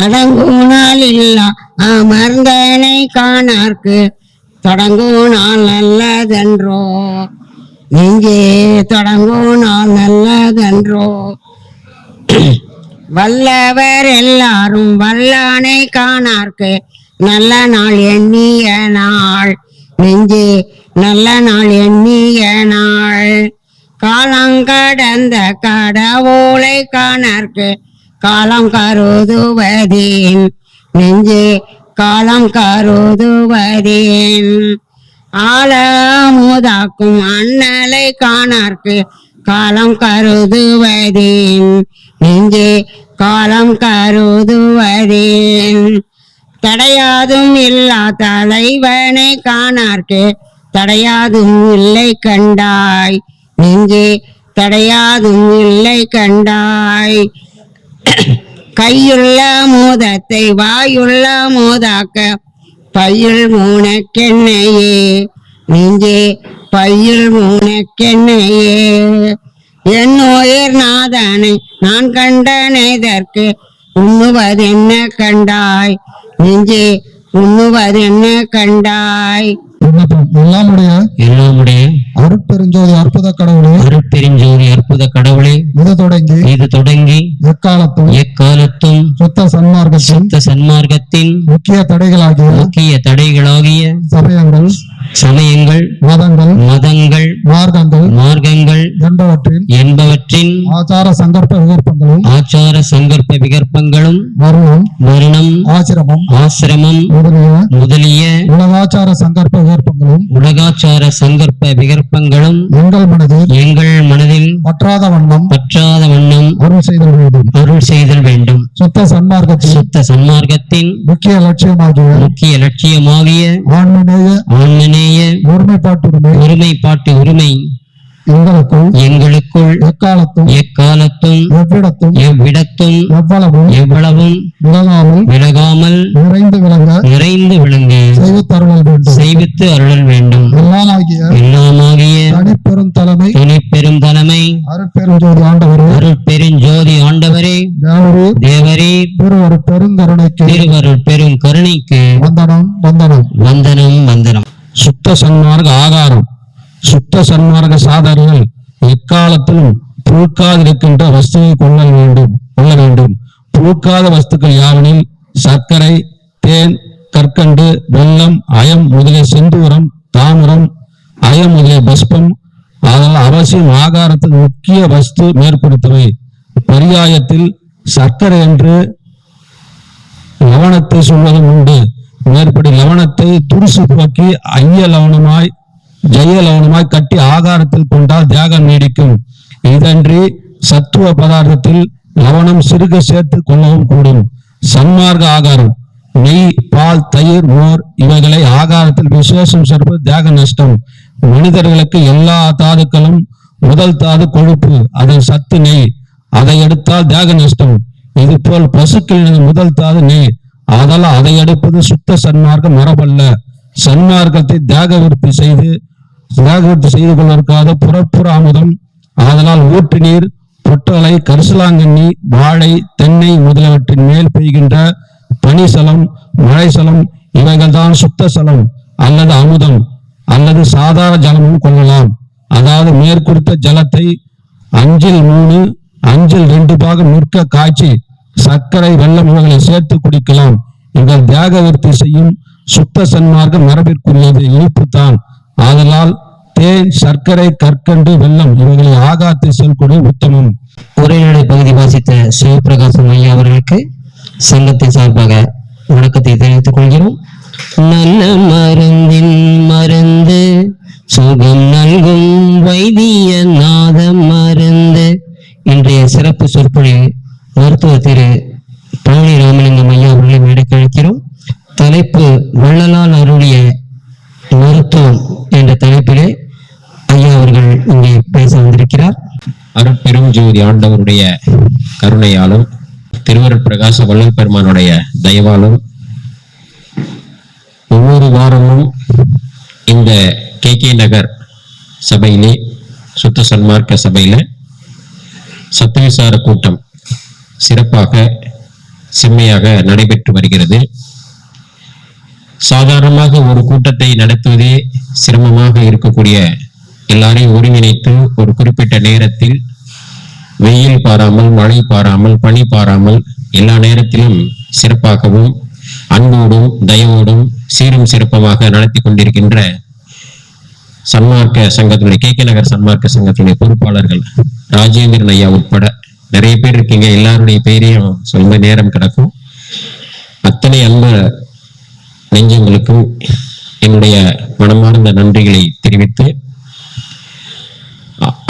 அடங்கும் நாள் இல்லா அமர்ந்தனை காணார்க்கு தொடங்கும் நாள் நல்லதென்றோ நெஞ்சே தொடங்கும் நாள் நல்லதென்றோ. வல்லவர் எல்லாரும் வல்லானை காணார்க்கு நல்ல நாள் எண்ணிய நாள் நெஞ்சே நல்ல நாள் எண்ணிய நாள். காலங்கடந்த கடவுளை காணார்க்கு காலம் கருதுவதேன் நெஞ்சே காலம் கருதுவதேன். ஆலமுதாக்கும் அண்ணலை காணார்க்கு காலம் கருதுவதேன் நெஞ்சே காலம் கருதுவதேன். தடையாதும் இல்லா தலைவனை காணார்க்கு தடையாதும் இல்லை கண்டாய் நெஞ்சே தடையாதும் இல்லை கண்டாய். கையுள்ள மோதத்தை வாயுள்ள மோதாக்க பையுள் மூனக்கெண்ணையே நெஞ்சே பையுள் மூனக்கெண்ணையே. என் உயிர் நாதனை நான் கண்டனைதற்கு உண்ணுவதென்ன கண்டாய் நெஞ்சே உண்ணுவதென்ன கண்டாய். எல்லாமுடைய அருட்பெருஞ்சோதி அற்புத கடவுளே அருட்பெருஞ்சோதி அற்புத கடவுளே இது தொடங்கி எக்காலத்தும் சுத்த சன்மார்க்கத்தின் முக்கிய தடைகளாகிய சமயங்கள் மதங்கள் மார்க்கங்கள் என்பவற்றின் ஆச்சார சங்கற்ப விகற்பங்களும் மரணம் ஆசிரமம் முதலிய உலகாச்சார சங்கற்ப விகற்பங்களும் எங்கள் மனதில் பற்றாத வண்ணம் அருள் செய்தல் வேண்டும். சுத்த சன்மார்க்கத்தின் முக்கிய லட்சியமாகிய ஆன்மநேய ஒருமைப்பாட்டு உரிமை எங்களுக்குள் எக்காலத்தும் எவ்விடத்தும் எவ்வளவும் விலகாமல் நிறைந்து விளங்க செய்வித்து அருளல் வேண்டும். எல்லாமாகிய தனிப்பெரும் தலைமை அருட்பெருஞ்சோதி ஆண்டவரே தேவரே திருவருட் பெரும் கருணைக்கு வந்தனம். சுத்த சன்மார்க்க ஆகாரம் சுத்த சன்மார்க்க சாதனைகள் எக்காலத்திலும் பூக்காதிருக்கின்ற வஸ்துவை கொள்ள வேண்டும். பூக்காத வஸ்துக்கள் யாவனில் சர்க்கரை, தேன், கற்கண்டு, வெல்லம், அயம் முதலிய செந்தூரம், தாமிரம், அயம் முதலிய பஸ்பம் அதனால் அவசியம் ஆகாரத்தின் முக்கிய வஸ்து மேற்கொடுத்தவை. பரியாயத்தில் சர்க்கரை என்று லவணத்தை சொல்வதும் உண்டு. மேற்படி லவணத்தை துருசு போக்கி ஜெய லவணமாய் கட்டி ஆகாரத்தில் கொண்டால் தியாகம் நீடிக்கும். இதன்றி சத்துவ பதார்த்தத்தில் லவணம் சிறுக சேர்த்து கொள்ளவும் கூடும். சன்மார்க்க ஆகாரம் நெய், பால், தயிர், மோர் இவைகளை ஆகாரத்தில் விசேஷம் சேர்ப்பது தியாக நஷ்டம். மனிதர்களுக்கு எல்லா தாதுக்களும் முதல் தாது கொழுப்பு, அதன் சத்து நெய், அதை எடுத்தால் தியாக நஷ்டம். இது போல் பசுக்களின் முதல் தாது நெய், ஆதலால் அதை எடுப்பது சுத்த சன்மார்க்க மரபல்ல. சன்மார்க்கத்தை தியாக விருத்தி செய்து கொள்வதற்காக புறப்புற அமுதம், ஆதலால் ஊற்று நீர், பொட்டலை, கரிசலாங்கண்ணி, வாழை, தென்னை முதலியவற்றின் மேல் பெய்கின்ற பனிசலம், மழைசலம் இவைகள் தான் சுத்த சலம் அல்லது அமுதம் அல்லது சாதாரண ஜலமும் கொள்ளலாம். அதாவது மேற்குறித்த ஜலத்தை 5 2 பாகம் நிற்க காய்ச்சி சர்க்கரை, வெல்லம் இவைகளை சேர்த்து குடிக்கலாம். இவர்கள் தியாக விருத்தி செய்யும் சுத்த சன்மார்க்க மரபிற்குரியது இனிப்புத்தான். ஆதலால் தேன், சர்க்கரை, கற்கண்டு, வெல்லம் இவைகளை ஆகாரத்தை செயல்கூடிய உத்தமம். உரைநடை பகுதி வாசித்த சிவபிரகாசம் ஐயா அவர்களுக்கு சங்கத்தின் சார்பாக வணக்கத்தை தெரிவித்துக் கொள்கிறோம். நல்ல மருந்தின் மருந்து சுகம் நல்கும் வைத்திய நாத மருந்து. இன்றைய சிறப்பு சொற்பொழிவு மருத்துவ திரு பழனி ராமலிங்கம் ஐயா அவர்களை மேடைக்கு அழைக்கிறோம். தலைப்பு வள்ளலால் அருளிய மருத்துவம் என்ற தலைப்பிலே ஐயா அவர்கள் இங்கே பேச வந்திருக்கிறார். அருட்பெரும் ஜோதி ஆண்டவருடைய கருணையாலும் திருவருட் பிரகாச வள்ளல் பெருமானுடைய தயவாலும் ஒவ்வொரு வாரமும் இந்த KK நகர் சபையிலே சுத்த சன்மார்க்க சபையில சத்துவிசார கூட்டம் சிறப்பாக செம்மையாக நடைபெற்று வருகிறது. சாதாரணமாக ஒரு கூட்டத்தை நடத்துவதே சிரமமாக இருக்கக்கூடிய எல்லாரையும் ஒருங்கிணைத்து ஒரு குறிப்பிட்ட நேரத்தில் வெயில் பாராமல், மழை பாராமல், பனி பாராமல் எல்லா நேரத்திலும் சிறப்பாகவும் அன்போடும் தயவோடும் சீரும் சிறப்பமாக நடத்தி கொண்டிருக்கின்ற சன்மார்க்க சங்கத்தினுடைய கே நகர் சன்மார்க்க சங்கத்தினுடைய பொறுப்பாளர்கள் ராஜேந்திரன் ஐயா உட்பட நிறைய பேர் இருக்கீங்க. எல்லாருடைய பெயரையும் சொல்ல நேரம் கிடக்கும். அத்தனை அன்பு நெஞ்சங்களுக்கும் என்னுடைய மனமார்ந்த நன்றிகளை தெரிவித்து,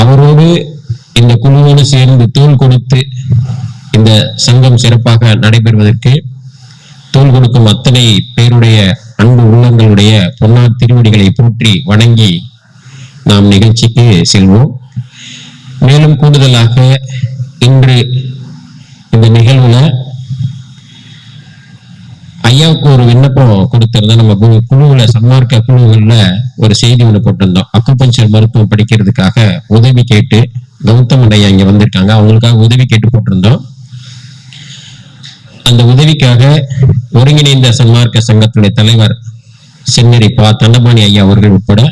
அவரோடு இந்த குழுவோடு சேர்ந்து தோள் கொடுத்து இந்த சங்கம் சிறப்பாக நடைபெறுவதற்கு தோள் கொடுக்கும் அத்தனை பேருடைய அன்பு உள்ளங்களுடைய பொன்னார் திருவடிகளை போற்றி வணங்கி நாம் நிகழ்ச்சிக்கு செல்வோம். மேலும் கூடுதலாக இன்று இந்த நிகழ்வுல ஐயாவுக்கு ஒரு விண்ணப்பம் கொடுத்திருந்தோம். நம்ம குழுவுல சன்மார்க்க குழுவுல ஒரு செய்தி ஒன்று போட்டிருந்தோம். அக்குபஞ்சர் மருத்துவம் படிக்கிறதுக்காக உதவி கேட்டு கௌதமன் ஐயா இங்க வந்திருக்காங்க, அவங்களுக்காக உதவி கேட்டு போட்டிருந்தோம். அந்த உதவிக்காக ஒருங்கிணைந்த சன்மார்க்க சங்கத்தினுடைய தலைவர் சென்னரி பா தண்டபாணி ஐயா அவர்கள் உட்பட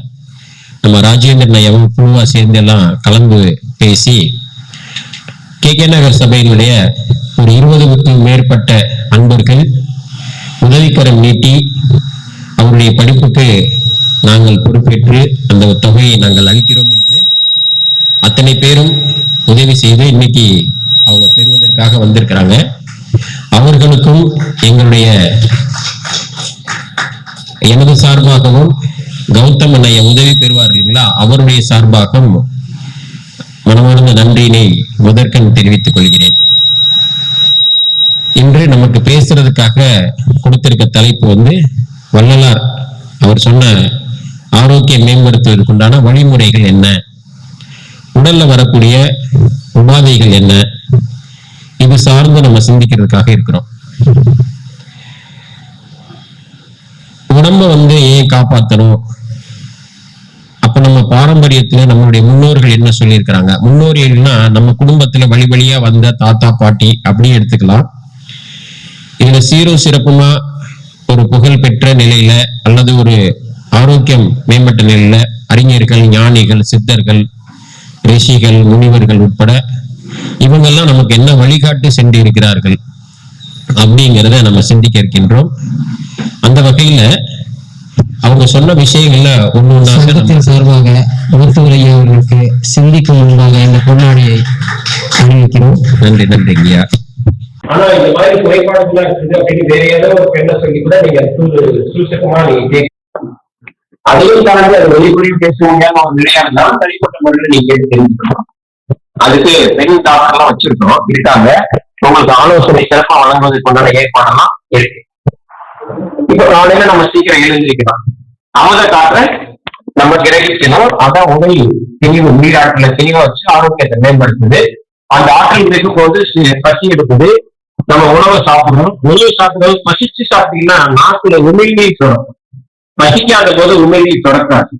நம்ம ராஜேந்திரன் ஐயாவும் குழுவா சேர்ந்து எல்லாம் கலந்து பேசி கே நகர் சபையினுடைய ஒரு 20க்கும் மேற்பட்ட அன்பர்கள் உதவிக்கரம் நீட்டி அவருடைய படிப்புக்கு நாங்கள் பொறுப்பேற்று அந்த தொகையை நாங்கள் அளிக்கிறோம் என்று அத்தனை பேரும் உதவி செய்து இன்னைக்கு அவங்க பெறுவதற்காக வந்திருக்கிறாங்க. அவர்களுக்கும் எங்களுடைய எனது சார்பாகவும் கௌதமன் ஐயா உதவி பெறுவார் இல்லைங்களா, அவருடைய சார்பாகவும் மனமார்ந்த நன்றியினை முதற்கண் தெரிவித்துக் கொள்கிறேன். இன்று நமக்கு பேசுறதுக்காக கொடுத்திருக்க தலைப்பு வள்ளலார் அவர் சொன்ன ஆரோக்கியம் மேம்படுத்துவதற்குண்டான வழிமுறைகள் என்ன, உடல்ல வரக்கூடிய உபாதைகள் என்ன, இது சார்ந்து நம்ம சிந்திக்கிறதுக்காக இருக்கிறோம். உடம்ப ஏன் காப்பாற்றணும்? அப்ப நம்ம பாரம்பரியத்துல நம்மளுடைய முன்னோர்கள் என்ன சொல்லியிருக்கிறாங்க? முன்னோர்கள்னா நம்ம குடும்பத்துல வழி வழியா வந்த தாத்தா பாட்டி அப்படியே எடுத்துக்கலாம். இதுல சீரும் சிறப்புமா ஒரு புகழ் பெற்ற நிலையில அல்லது ஒரு ஆரோக்கியம் மேம்பட்ட நிலையில அறிஞர்கள், ஞானிகள், சித்தர்கள், ரிஷிகள், முனிவர்கள் உட்பட இவங்கெல்லாம் நமக்கு என்ன வழிகாட்டு சென்று இருக்கிறார்கள் அப்படிங்கிறத நம்ம சிந்திக்க இருக்கின்றோம். அந்த வகையில அவங்க சொன்ன விஷயங்கள்ல ஒண்ணு சார்பாக மருத்துவர் ஐயா அவர்களுக்கு சிந்திக்கும் முன்பாக இந்த பொன்னாடியை அறிவிக்கிறோம். நன்றி. நன்றி ஐயா. ஆனா இந்த மாதிரி குறைபாடுகள்லாம் இருக்குது அப்படின்னு வேற ஏதோ ஒரு பெண்ணை சொல்லி கூட நீங்க சுருக்கமா நீங்க அதையும் தாண்டி அது வெளிப்படையும் பேச முடியாத ஒரு நிலையா இருந்தாலும் தனிப்பட்ட முறையில நீங்க கேட்டு தெரிஞ்சுக்கணும். அதுக்கு பெண் டாக்டர்லாம் வச்சிருக்கோம், இருக்காங்க. உங்களுக்கு ஆலோசனை சிறப்பா வழங்குவதற்கு உண்டான ஏற்பாடெல்லாம் இருக்கு. இப்ப காலையில நம்ம சீக்கிரம் எழுந்திருக்கலாம், அமுத காற்றை நம்ம கிரகிக்கணும். அதான் உடல் தெளிவு, நீராற்றல தெளிவா வச்சு ஆரோக்கியத்தை மேம்படுத்துது. அந்த ஆற்றல் இருக்கும் போது பசி எடுக்குது, நம்ம உணவை சாப்பிடணும். உணவு சாப்பிடும்போது பசிச்சு சாப்பிட்டீங்கன்னா நாக்குல உமிழ்நீர் தொடரும். பசிக்காத போது உமிழ்நீர் தொடக்காது.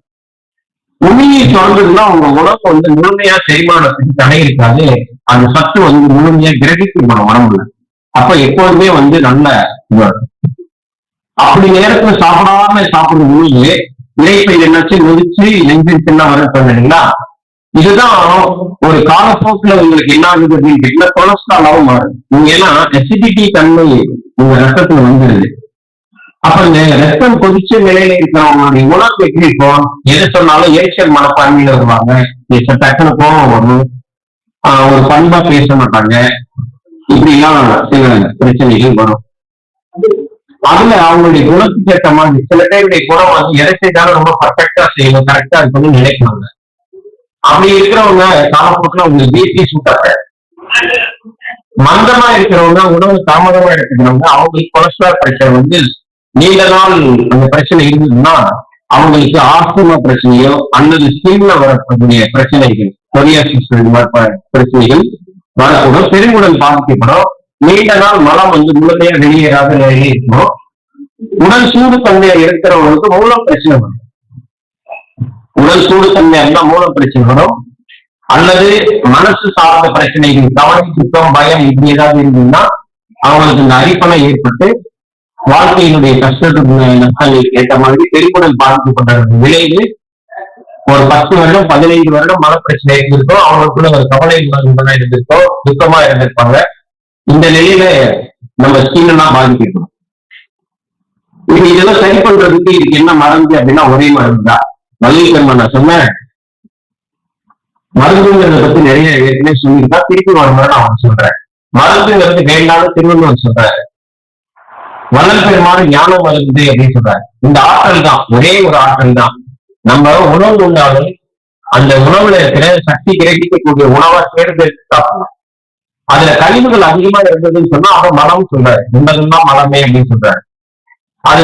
உமிழ்நீர் தொடர்ந்ததுன்னா உங்க உணவு முழுமையா செரிமானத்துக்கு தடை இருக்காது. அந்த சத்து முழுமையா கிரகிக்கணும் உடம்புல. அப்ப எப்போதுமே நல்ல அப்படி நேரத்துல சாப்பிடாம சாப்பிடும் பொழுது இறைப்பை என்னாச்சு நொதிச்சு நெஞ்சில் தின்ன வர சொன்னீங்களா. இதுதான் ஒரு காலப்போக்கில் உங்களுக்கு என்ன ஆகுது அப்படின்னு கேட்டீங்கன்னா கொலஸ்ட்ராலாவும் மாறுது. நீங்க ஏன்னா அசிடிட்டி தன்மை உங்க ரத்தத்துல வந்துடுது. அப்ப இந்த ரத்தம் கொதிச்ச நிலையில இருக்கிறவங்களுடைய உணவு எப்படி இருக்கும்? எதை சொன்னாலும் எரிச்சல் மனப்பான்மையில வருவாங்க, டக்குனு கோபம் வரும், ஒரு பண்பா பேச மாட்டாங்க, இப்படி எல்லாம் சில பிரச்சனைகள் வரும். அதுல அவங்களுடைய குணத்துக்கு ஏற்ற மாதிரி சில பேருடைய குணம் எதை செய்தாலும் ரொம்ப பர்ஃபெக்டா செய்யணும், கரெக்டா இருக்கணும்னு நினைக்கிறாங்க. அப்படி இருக்கிறவங்க காலப்போக்கில் உங்களுக்கு பிபி சூட்டாங்க. மந்தமா இருக்கிறவங்க, உணவு தாமதமா எடுத்துக்கிறவங்க, அவங்களுக்கு கொலஸ்ட்ரால் பிரச்சனை நீண்ட நாள் அந்த பிரச்சனை இருந்ததுன்னா அவங்களுக்கு ஆஸ்துமா பிரச்சனையோ அல்லது ஸ்கின்ல வரக்கூடிய பிரச்சனைகள், சொரியாசிஸ் பிரச்சனைகள் வரக்கூடும். பெருங்குடல் பாதிக்கப்படும். நீண்ட நாள் மலம் முழுமையா வெளியேறாத நிலையிலே இருக்கணும். உடல் சூடு தன்மையா இருக்கிறவங்களுக்கு மூல பிரச்சனை வரும். உடல் சூடு தன்மையா இருந்தா மூல பிரச்சனை வரும். அல்லது மனசு சார்ந்த பிரச்சனைகள், கவலை, துக்கம், பயம் இப்படி ஏதாவது இருந்ததுன்னா அவங்களுக்கு இந்த அரிப்பணம் ஏற்பட்டு வாழ்க்கையினுடைய கஷ்டத்துக்கு நஷ்டங்களுக்கு ஏற்ற மாதிரி பெருங்குடல் பாதிக்கப்பட்ட விளைவு ஒரு 10 வருடம் 15 வருடம் மன பிரச்சனை இருந்திருக்கோம். அவங்களுக்குள்ள ஒரு கவலை உணர்வுகளா இருந்திருக்கோம், துக்கமா இருந்திருப்பாங்க. இந்த நிலையில நம்ம ஸ்கின் எல்லாம் பாதிக்கணும். இப்ப இதெல்லாம் சரி பண்றதுக்கு இதுக்கு என்ன மருந்து அப்படின்னா ஒரே மருந்து தான். வள்ளிக்கர்மா நான் சொன்னேன், மருந்துங்கிறத பத்தி நிறைய ஏற்கனவே சொல்லியிருக்கா, திருப்பி வரும்போது நான் சொல்றேன். மருந்துங்கிறது வேண்டாம்னு திருவள்ளுவர் சொல்றாரு. வள்ளல் பெருமாள் ஞான மருந்து அப்படின்னு சொல்றாரு. இந்த ஆற்றல் தான், ஒரே ஒரு ஆற்றல் தான். நம்ம உணவு உண்டாலும் அந்த உணவுல இருக்கிற சக்தி கிடைக்கக்கூடிய உணவை தேர்ந்தெடுத்து சாப்பிடணும். அதுல கழிவுகள் அதிகமா இருந்ததுன்னு சொன்னா அவன் மலம் சொல்றாரு, என்பதுதான் மலமே அப்படின்னு சொல்றாரு. அது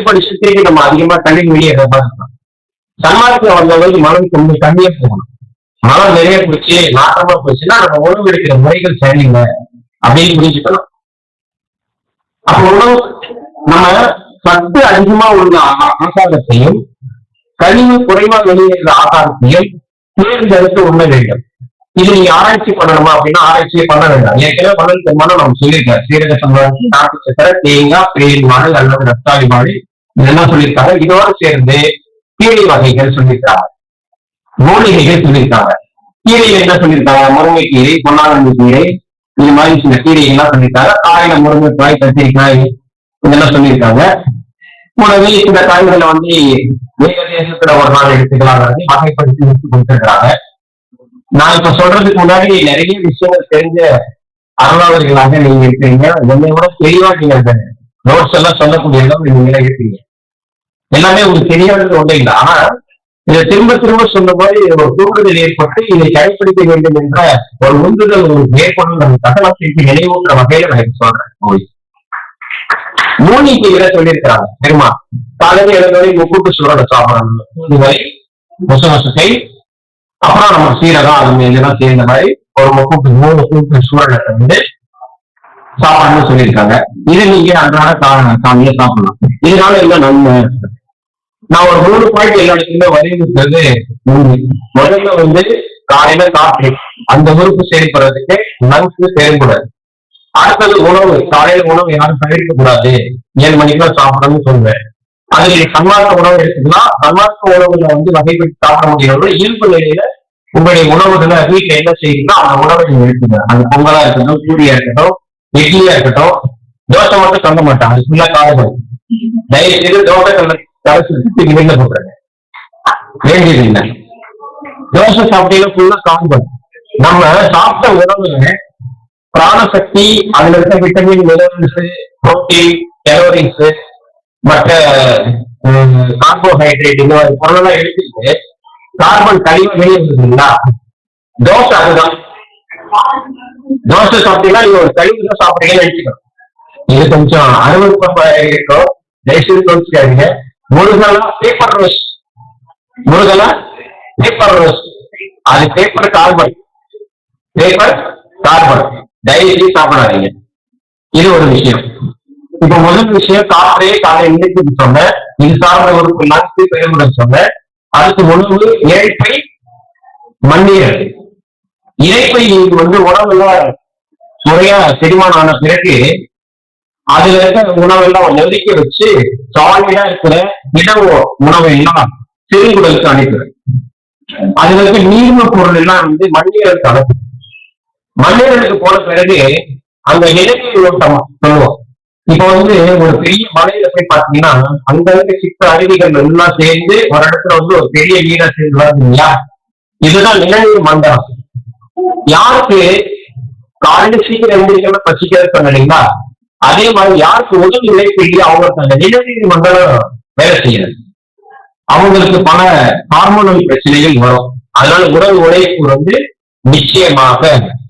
படிச்சுட்டு நம்ம அதிகமா கழிவு வெளியே எதிர்பார்க்கலாம். சன்மார்க்க வந்தவங்களுக்கு மலம் கொஞ்சம் கம்மியா போகணும். மலம் நிறைய போச்சு, நாட்டமா போச்சுன்னா நம்ம உணவு எடுக்கிற முறைகள் சரியில்லை அப்படின்னு புரிஞ்சுக்கணும். அப்ப உணவு நம்ம சத்து அதிகமா உள்ள ஆகாரத்தையும் கழிவு குறைவா வெளியேற ஆகாரத்தையும் தேர்ந்தெடுத்து உண்ண வேண்டும். இது நீங்க ஆராய்ச்சி பண்ணணுமா அப்படின்னா ஆராய்ச்சியே பண்ண வேண்டாம். ஏற்கனவே வள்ளல் பெருமாள் நம்ம சொல்லியிருக்காரு. சீரக சம்பளம், நாட்டு சக்கரை, தேங்காய், பேரின் மாடு அல்லது ரத்தாளி மாடு இதெல்லாம் சொல்லியிருக்காங்க. இதோட சேர்ந்து கீரை வகைகள் சொல்லியிருக்காங்க, மூலிகைகள் சொல்லியிருக்காங்க. கீரையில என்ன சொல்லியிருக்காங்க? முருங்கைக்கீரை, பொன்னாங்கண்ணி கீரை, இது மாதிரி சில கீரைகள்லாம் சொல்லியிருக்காங்க. காயில முருங்கைக்காய், கத்திரிக்காய் இதெல்லாம் சொல்லியிருக்காங்க. கூடவே இந்த காய்களை வந்து வேக தேசத்துல ஒரு நாள் எடுத்துக்கலாம் வகைப்படுத்தி எடுத்து கொடுத்துருக்காங்க. நான் இப்ப சொல்றதுக்கு முன்னாடி நிறைய விஷயங்கள் தெரிஞ்ச அருளாளர்களாக நீங்க இருக்கீங்க. என்னை விட தெளிவா நீங்க அந்த நோட்ஸ் எல்லாம் சொல்லக்கூடிய அளவு நீங்க இருக்கீங்க. எல்லாமே உங்களுக்கு தெரியாதது ஒன்றும் இல்லை. ஆனா இதை திரும்ப திரும்ப சொன்ன மாதிரி ஒரு தூண்டுதல் ஏற்பட்டு இதை கடைபிடிக்க வேண்டும் என்ற ஒரு உந்துதல் உங்களுக்கு ஏற்படும் நம்ம தகவல் நினைவூட்டுற வகையில நான் சொல்றேன். மூலிகைகளை சொல்லியிருக்கிறாங்க தெரியுமா? காலையில் எழுந்தவரை முக்கூட்டு சூழலை சாப்பிடணும், தூதுவரை, முசமசத்தை, அப்புறம் நம்ம சீரகம் அது இதெல்லாம் சேர்ந்த மாதிரி ஒரு மூணு சூழலை வந்து சாப்பாடுன்னு சொல்லியிருக்காங்க. இதை நீங்க அன்றாட சாமியை சாப்பிடலாம். இதனால என்ன நன்மை? நான் ஒரு 3 பாயிண்ட் எல்லா இடத்துலயுமே வலியுறுத்துறது. முதல்ல வந்து காலையில காற்று, அந்த உறுப்பு செயல்படுறதுக்கு லங்ஸ் செயல்படாது. அடுத்தது உணவு, காலையில உணவு யாரும் தவிர்க்க கூடாது, 7 மணிக்கெல்லாம் சாப்பிடணும்னு சொல்லுவேன். அதுல சன்மார்க்க உணவு எடுத்துக்கலாம். சன்மார்க்க உணவுல வந்து வகைப்படுத்தி சாப்பிட முடியாது. இயல்பு நிலையில உங்களுடைய உணவுகளை வீட்டுல என்ன செய்யுங்களோ அந்த உணவை நீங்க எடுத்துங்க. அது பொங்கலா இருக்கட்டும், பூரியா இருக்கட்டும், இட்லியா இருக்கட்டும். தோசை மட்டும் சொல்ல மாட்டான், அது ஃபுல்லா காரப்படும். தயவு செய்து தோசை கலசி வெளில போட்டுருங்க, வேண்டியது இல்லை. தோசை சாப்பிட்டீங்கன்னா ஃபுல்லா காரப்படும். நம்ம சாப்பிட்ட உணவுல பிராணசக்தி, அதுல இருக்க விட்டமின், மினரல்ஸ், புரோட்டீன், கலோரிஸ், மற்ற கார்போஹைட்ரேட் இந்த மாதிரி பொருளெல்லாம் எடுத்துட்டு கார்பன் கழிவு வெளியே இருக்குங்களா? தோசை அதுதான். தோசை சாப்பிட்டீங்கன்னா நீங்க ஒரு கழிவு தான் சாப்பிட்டீங்கன்னு நினைச்சுக்கணும். இது கொஞ்சம் அறுவடை இருக்கும், தயவுசெய்து தோசிக்காதீங்க. முருகலா பேப்பர் ரோஸ், முருகலா பேப்பர் ரோஸ், அது பேப்பர் கார்பன், பேப்பர் கார்பன், தயவுசெய்து சாப்பிடாதீங்க. இது ஒரு விஷயம். இப்ப முதல் விஷயம் காற்றே காலை இணைப்பு சொன்னேன். இது சார்ந்த ஒரு லங்ஸ் பெருமுடன் சொன்னேன். அடுத்து உணவு, இறைப்பை, மண்ணீரல். இறைப்பை வந்து உணவுல முறையா செரிமானம் ஆன பிறகு அதுல இருக்க உணவெல்லாம் நெருக்க வச்சு சாலிடா இருக்கிற உணவை எல்லாம் சிறுகுடலுக்கு அனுப்புறேன். அதுல இருக்க நீர்ம பொருள் எல்லாம் வந்து மண்ணீரலுக்கு அனுப்பும். மண்ணீரலுக்கு போன பிறகு அந்த நிலநீர் ஓட்டம் சொல்லுவோம். இப்ப வந்து ஒரு பெரிய மலையில போய் பாத்தீங்கன்னா அங்க இருக்க சித்த அருவிகள் எல்லாம் சேர்ந்து ஒரு இடத்துல வந்து ஒரு பெரிய நீரா சேர்ந்து வருது இல்லையா? இதுதான் நிலநீர் மண்டலம். யாருக்கு காலையில சீக்கிரம் எந்திரிக்கணும் பசிக்கிறது சொன்னீங்களா? அதே மாதிரி யாருக்கு உடல் இழைப்பு இல்லையா அவங்களுக்கு அந்த நிலநீர் மண்டலம் வேலை செய்யறது. அவங்களுக்கு பல ஹார்மோனல் பிரச்சனைகள் வரும். அதனால உடல் உழைப்பு வந்து நிச்சயமாக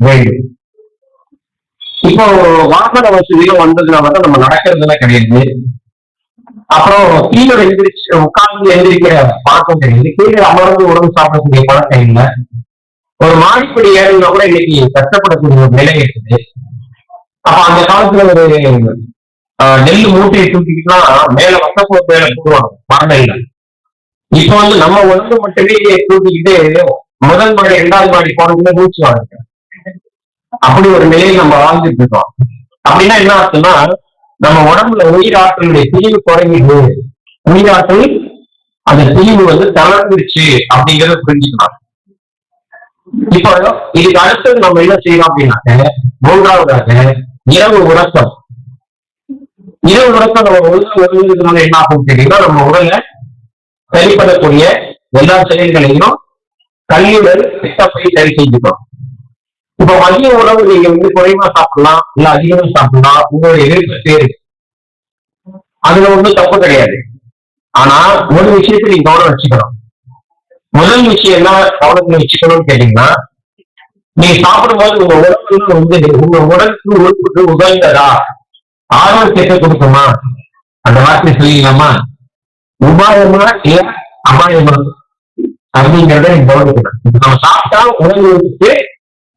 வேண்டும். இப்போ வாகன வசதியும் வந்ததுனால தான் நம்ம நடக்கிறதுலாம் கிடையாது. அப்புறம் கீழே எந்திரிச்சு உட்கார்ந்து எந்திரிக்கிற பழக்கம் கிடையாது. கீழே அமர்ந்து உணவு சாப்பிடக்கூடிய பழக்கம் இல்லை. ஒரு மாடிப்படி ஏறினா கூட இன்னைக்கு கஷ்டப்படக்கூடிய ஒரு நிலை இருக்குது. அப்ப அந்த காலத்துல ஒரு நெல் மூட்டையை தூக்கிக்கிட்டா மேல வசப்போ மேல போடுவாங்க மரணையில. இப்ப வந்து நம்ம உடம்பு மட்டுமே தூக்கிக்கிட்டு முதல் மாடி 2வது மாடி போனதுல மூச்சு வாங்க. அப்படி ஒரு நிலையில் நம்ம வாழ்ந்துட்டு இருக்கோம். அப்படின்னா என்ன ஆச்சுன்னா நம்ம உடம்புல உயிராற்றலுடைய பிரிவு குறைஞ்சிது, உயிராற்றல் அந்த பிரிவு வந்து தளர்ந்துருச்சு அப்படிங்கறத புரிஞ்சுக்கலாம். இப்போ இதுக்கு அடுத்தது நம்ம என்ன செய்யறோம் அப்படின்னாக்க, மூன்றாவதாக இரவு உறக்கம். இரவு உறக்கம் நம்ம ஒழுங்குறதுனால என்ன ஆகும் கேட்டீங்கன்னா, நம்ம உடல்ல சரிப்படக்கூடிய எல்லா செயல்களையும் கல்வியுடன் திட்டப்பை சரி செஞ்சுக்கணும். இப்ப மதிய உணவு நீங்க வந்து குறைவா சாப்பிடலாம், இல்ல அதிகமா சாப்பிடலாம், உங்களுடைய விருப்பத்தே இருக்கு, அதுல ஒன்றும் தப்பு கிடையாது. ஆனா ஒரு விஷயத்தை நீங்க கவனம் வச்சுக்கணும். முதல் விஷயம் என்ன கவனத்துல வச்சுக்கணும்னு கேட்டீங்கன்னா, நீங்க சாப்பிடும்போது உங்க உடம்புல வந்து உங்க உடலுக்கு உறுப்புக்கு உகந்ததா, ஆரோக்கியத்தை கொடுக்குமா, அந்த வார்த்தை சொல்லிக்கலாமா, உபாயமா இல்ல அபாயமா அப்படிங்கிறத நீங்க கவனிக்கணும். நம்ம சாப்பிட்டா உடலுக்கு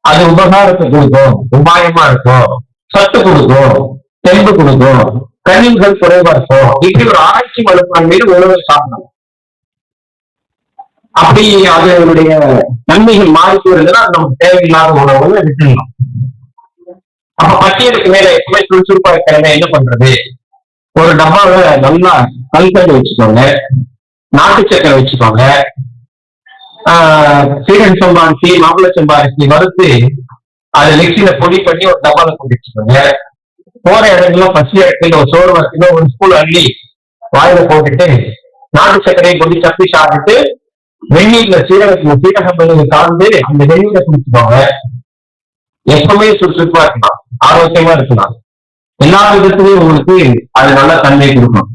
அது உபகாரத்தை கொடுக்கும், உபாயமா இருக்கும், சத்து கொடுக்கும், தெம்பு கொடுக்கும், கழிவுகள் குறைவா இருக்கும், இப்படி ஒரு ஆராய்ச்சி மனப்பான்மையில் உணவை சாப்பிடணும். அப்படி அதனுடைய நன்மைகள் மாறிட்டு வருதுன்னா நமக்கு தேவையில்லாத உணவு விட்டுடலாம். அப்ப பட்டியலுக்கு மேல எப்பவுமே சுறுசுறுப்பா இருக்கிறவங்க என்ன பண்றது, ஒரு டப்பாவை நல்லா கல்கண்டு வச்சுக்கோங்க, நாட்டு சக்கரை வச்சுக்கோங்க, சீரன் சம்பா அரிசி, மாப்பிள சம்பா அரிசி வறுத்து அதை மிக்சியில பொடி பண்ணி ஒரு டப்பால போட்டு வச்சுக்கோங்க. போற இடங்கள்லாம் பசி இடத்துல ஒரு சோறு வறுத்துல ஒரு ஸ்பூன் அள்ளி வாயில போட்டுட்டு நாட்டு சர்க்கரையை கொண்டு சப்பி சாப்பிட்டு வெந்நீர்ல சீரகம் கலந்து அந்த வெந்நீரை குடிச்சுக்கோங்க. எப்பவுமே சுறுசுறுப்பா இருக்கலாம், ஆரோக்கியமா இருக்கலாம், எல்லா விதத்திலையும் உங்களுக்கு அது நல்ல தன்மை கொடுக்கும்.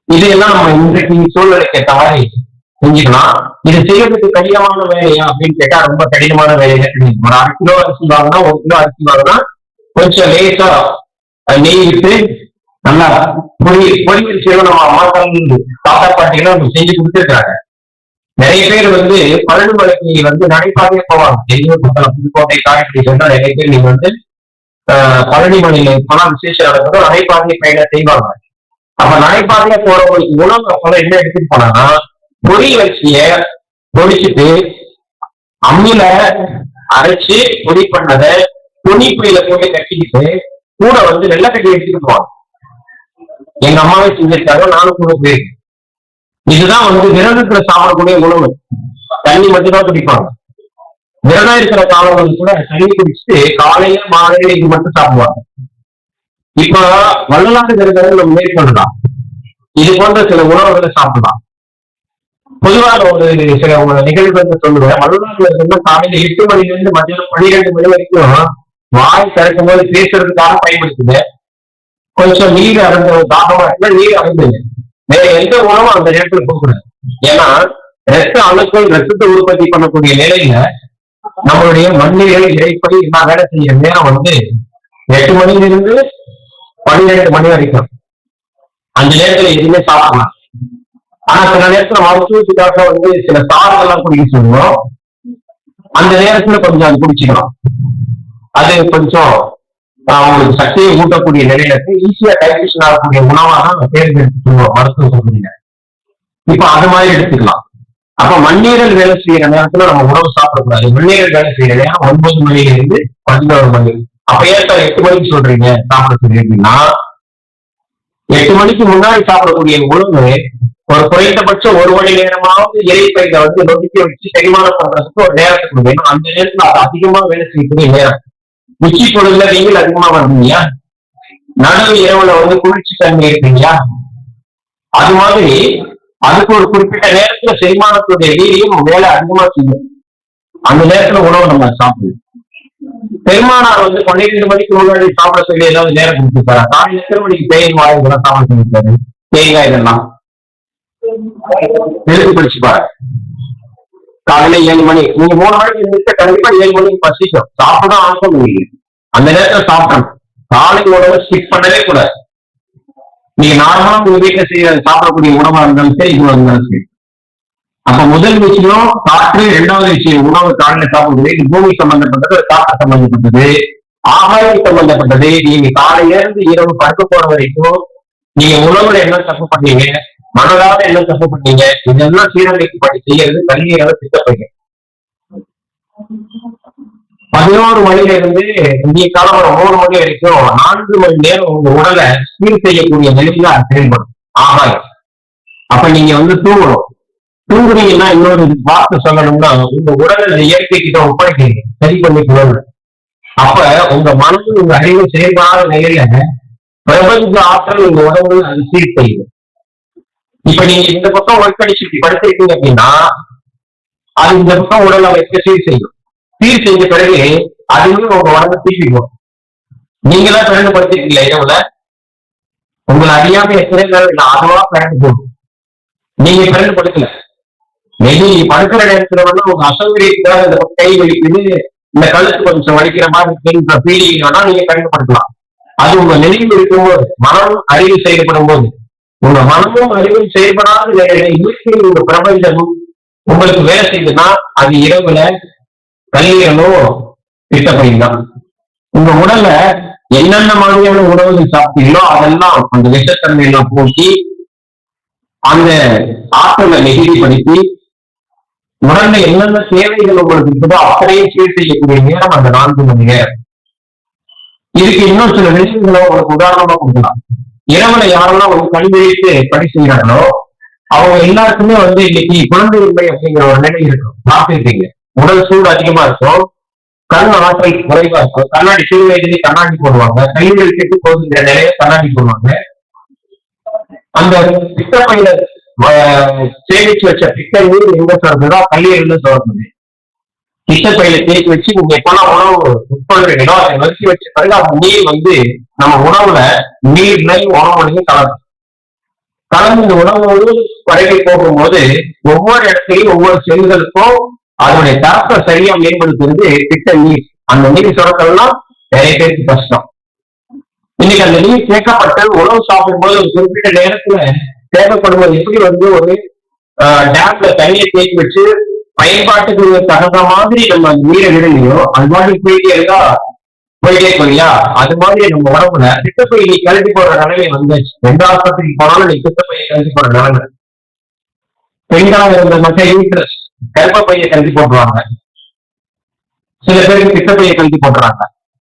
இதையெல்லாம் நம்ம இன்றைக்கு சூழ்நிலைக்கு ஏற்ற மாதிரி செஞ்சுக்கலாம். இது செய்யறதுக்கு கடினமான வேலையா அப்படின்னு கேட்டா ரொம்ப கடினமான வேலையா கிடையாது. ஒரு 1/2 கிலோ அரிசி வாங்கினா 1 கிலோ அரிசி வாங்கினா கொஞ்சம் லேசா நெய் விட்டு நல்லா பொடி வச்சு நம்ம அம்மாக்கள் தாத்தா பாட்டிகளும் நம்ம செஞ்சு கொடுத்துருக்காங்க. நிறைய பேர் வந்து பழனிமலைக்கு வந்து நடைபாதையே போவாங்க. புதுக்கோட்டை காரைக்குடி சொன்னா நிறைய பேர் நீங்க வந்து பழனிமலையில பணம் விசேஷம் நடக்குதோ நடைபாதையை பயணம் செய்வாங்க. அப்ப நடைபாதையா போறவங்களுக்கு உணவு அப்பெல்லாம் என்ன எடுத்துட்டு போனாங்கன்னா, பொடி வச்சிய பொடிச்சுட்டு அம்மில அரைச்சு பொடி பண்ணதை துணிப்பையில போட்டு கட்டிக்கிட்டு கூட வந்து வெள்ளை கட்டி எடுத்துட்டு போவாங்க. எங்க அம்மாவே செஞ்சிருக்காங்க, நானும் கூட போயிருக்கேன். இதுதான் வந்து விரதத்துல சாப்பிடக்கூடிய உணவு. தண்ணி மட்டும்தான் குடிப்பாங்க. விரதம் இருக்கிற காலங்கள் கூட தண்ணி குடிச்சுட்டு காலையில மாலையில இது மட்டும் சாப்பிடுவாங்க. இப்ப வள்ளலாறு விரதம் நம்ம மேற்கொள்ளலாம், இது போன்ற சில உணவுகளை சாப்பிடலாம். பொதுவாக ஒரு சில நிகழ்வு வந்து சொல்லுவேன். வள்ளலாறு விரதம் காலையில 8 மணில இருந்து மதியம் 12 மணி வரைக்கும் வாய் திறக்கும் போது பேசுறதுக்காக பயன்படுத்துங்க. கொஞ்சம் நீர் அறந்த தாகமா இருந்தா நீர் அறந்துங்க. வேற எந்த உணவும் அந்த நேரத்துல போகக்கூடாது. ஏன்னா ரத்த அணுக்கள் ரத்தத்தை உற்பத்தி பண்ணக்கூடிய நிலையில நம்மளுடைய மண்ணீரல் இறைப்படி நான் வேலை செய்யற நேரம் வந்து 8 மணில இருந்து 12 மணி வரைக்கும். அந்த நேரத்துல எதுவுமே சாப்பிடலாம். ஆனா சில நேரத்துல மருத்துவத்துக்காக வந்து சில சாறுகள்லாம் குடிக்க சொல்லுவோம். அந்த நேரத்துல கொஞ்சம் அது குடிச்சுக்கலாம். அது கொஞ்சம் அவங்களுக்கு சக்தியை ஊட்டக்கூடிய நிலையில ஈஸியா டைஜஷன் ஆகக்கூடிய உணவாக தான் தேர்ந்தெடுத்து சொல்லுவோம் மருத்துவ சொல்றீங்க. இப்ப அது மாதிரி எடுத்துக்கலாம். அப்ப மண்ணீரல் வேலை செய்யற நேரத்துல நம்ம உணவு சாப்பிடக்கூடாது. மண்ணீரல் வேலை செய்யற நேரம் 9 மணில இருந்து 11 மணி. அப்ப ஏன் 8 மணிக்கு சொல்றீங்க சாப்பிட சொல்றீங்கன்னா, 8 மணிக்கு முன்னாடி சாப்பிடக்கூடிய உணவு ஒரு குறைந்தபட்சம் 1 மணி நேரமாவது இறைப்பையில வந்து நொறுக்கி வச்சு செரிமானம் பண்றதுக்கு ஒரு நேரத்தை கொடுக்கணும். அந்த நேரத்துல அது அதிகமா வேலை செய்யக்கூடிய நேரம். உச்சி பொழுதுல வெயில் அதிகமா வருவீங்களா, நடுவு இரவுல வந்து குளிர்ச்சி தன்மை இருக்கீங்களா, அது மாதிரி அதுக்கு ஒரு குறிப்பிட்ட நேரத்துல செரிமானத்துடைய வீரியம் வேலை அதிகமா செய்யும். அந்த நேரத்துல உணவு நம்ம சாப்பிடுவோம். பெருமானார் வந்து 12 மணிக்கு முன்னாடி சாப்பிட சொல்லி ஏதாவது நேரம் கொடுத்துருப்பாரு. காலையில எத்தனை மணிக்கு தேங்காய் வாய் இதெல்லாம் சாப்பிட சொல்லியிருக்காரு. தேங்காய் இதெல்லாம் எழுதி பிடிச்சுப்பாரு. காலையில 7 மணி, நீங்க 3 மணிக்கு இருந்துட்டு கண்டிப்பா 7 மணிக்கு பசிக்கும், சாப்பிடதான் ஆசை முடியுது. அந்த நேரத்துல சாப்பிடணும். காலை உணவை ஸ்கிப் பண்ணவே கூடாது. நீங்க நார்மலா உங்க வீட்டுல செய்ய சாப்பிடக்கூடிய உணவா இருந்தாலும் சரி, இதுவா இருந்தாலும் சரி. அப்ப முதல் விஷயம் காற்று, 2வது விஷயம் உணவு. காலையில சாப்பிடுறது இது பூமி சம்பந்தப்பட்டது, காற்று சம்பந்தப்பட்டது, ஆகாயம் சம்பந்தப்பட்டது. நீங்க காலையில இருந்து இரவு படுக்க போற வரைக்கும் நீங்க உணவுல என்ன தப்பு பண்ணீங்க, மனதால என்ன தப்பு பண்ணீங்க, இதெல்லாம் சீரமைக்கப்பட்டு செய்யறது கல்வியால திட்டப்படுங்க. 11 மணில இருந்து இந்திய காலம் 3 மணி வரைக்கும் 4 மணி நேரம் உங்க உடலை சீர் செய்யக்கூடிய நிலையில செயல்படும் ஆகாயம். அப்ப நீங்க தூங்கணும். தூங்குறீங்கன்னா இன்னொரு வார்த்தை சொல்லணும்னா உங்க உடலை இயற்கை கிட்ட ஒப்படைக்கிறீங்க, சரி பண்ணிக்கணும். அப்ப உங்க மனசு உங்க அறிவு செயல்படாத நிலையில பிரபஞ்ச ஆற்றல் உங்க உடம்புல அது சீர் செய்யும். இப்ப நீங்க இந்த பக்கம் ஒர்க் அடிச்சு படுத்திருக்கீங்க அப்படின்னா அது இந்த பக்கம் உடலை வைக்க சீர் செய்யும். சீர் செஞ்ச பிறகு அதுவே உங்க உடம்பு தீர்க்கும். நீங்களா பிறந்து படுத்திருக்கீங்களா இரவுல? உங்களை அறியாம எத்தனை நேரம் இல்லை அதுவா பிறந்து போகும். நீங்க பிறந்து படுக்கல. மேபி படுக்கிற நேரத்துல உங்க அசௌகரியத்துக்காக இந்த கை வலிக்குது, இந்த கழுத்து கொஞ்சம் வலிக்கிற மாதிரி ஃபீலிங் வேணா நீங்க பயன்படுத்தலாம். அது உங்க நினைவு இருக்கும்போது, மனம் அறிவு செயல்படும் போது, உங்க மனமும் அறிவும் செயல்படாத இயற்கை உங்க பிரபஞ்சமும் உங்களுக்கு வேலை செய்யுதுன்னா அது இரவுல கல்லீரலும் பித்தப்பைதான். உங்க உடல்ல என்னென்ன மாதிரியான உணவுகள் சாப்பிட்டீங்களோ அதெல்லாம் அந்த விஷத்தன்மையெல்லாம் போக்கி அந்த ஆற்றலை நெகிழிப்படுத்தி உடல்ல என்னென்ன தேவைகள் உங்களுக்கு இருக்குதோ அப்படியே சீர் செய்யக்கூடிய நேரம் அந்த 4 மணி நேரம். இதுக்கு இன்னும் சில விஷயங்களை உங்களுக்கு உதாரணமா கொடுக்கலாம். இரவுல யாரெல்லாம் கண் விழித்து பணி செய்யறாங்களோ அவங்க எல்லாருக்குமே இன்னைக்கு குழந்தையின்மை அப்படிங்கிற ஒரு நிலை இருக்கும். பார்த்துருக்கீங்க, உடல் சூடு அதிகமா இருக்கும், கண் ஆற்றல் குறைவா இருக்கும். கண்ணாடி சிறு வயதிலே கண்ணாடி போடுவாங்க, கைகள் கெட்டு போகுங்கிற நிலையை கண்ணாடி போடுவாங்க. அந்த பித்தப்பையில சேமிச்சு வச்ச பித்த நீர் எங்க சொல்றதோ கல்லீரல் சொல்றது. பித்தப்பையில தேக்கி வச்சு நீங்க எப்பெல்லாம் உணவு உட்கொள்றீங்களோ அதை வச்சு வச்ச பிறகு அந்த நீர் நம்ம உணவுல நீர்லையும் உணவுலையும் கலக்கும். கலந்து இந்த உணவோடு பரவி போகும்போது ஒவ்வொரு இடத்துலையும் ஒவ்வொரு செல்களுக்கும் அதனுடைய தரத்தை சரியா மேம்படுத்துறது பித்த நீர். அந்த நீர் சுரக்கலாம் நிறைய பேருக்கு கஷ்டம். இன்னைக்கு அந்த நீர் சேர்க்கப்பட்டு உணவு சாப்பிடும்போது ஒரு குறிப்பிட்ட நேரத்துல தேவைப்படுவது எப்படி ஒரு டேப்ல தண்ணியை தேக்கி வச்சு பயன்பாட்டுக்கு தகுந்த மாதிரி நம்ம அந்த நீரை விடலையோ அது மாதிரி போயிட்டே இருக்கா போயிட்டே இல்லையா? அது மாதிரி நம்ம உடம்புல பித்தப்பை நீ கழட்டி போடுற நிலைமை வந்துச்சு. எந்த ஆஸ்பத்திரிக்கு போனாலும் நீ பித்தப்பையை கழட்டி போடுற நிலைமை. பெண்களாக இருந்த மக்கள் யூட்ரஸ் கர்ப்பப்பையை கழட்டி போட்டுருவாங்க. சில பேருக்கு பித்தப்பையை கழட்டி போட்டுறாங்க.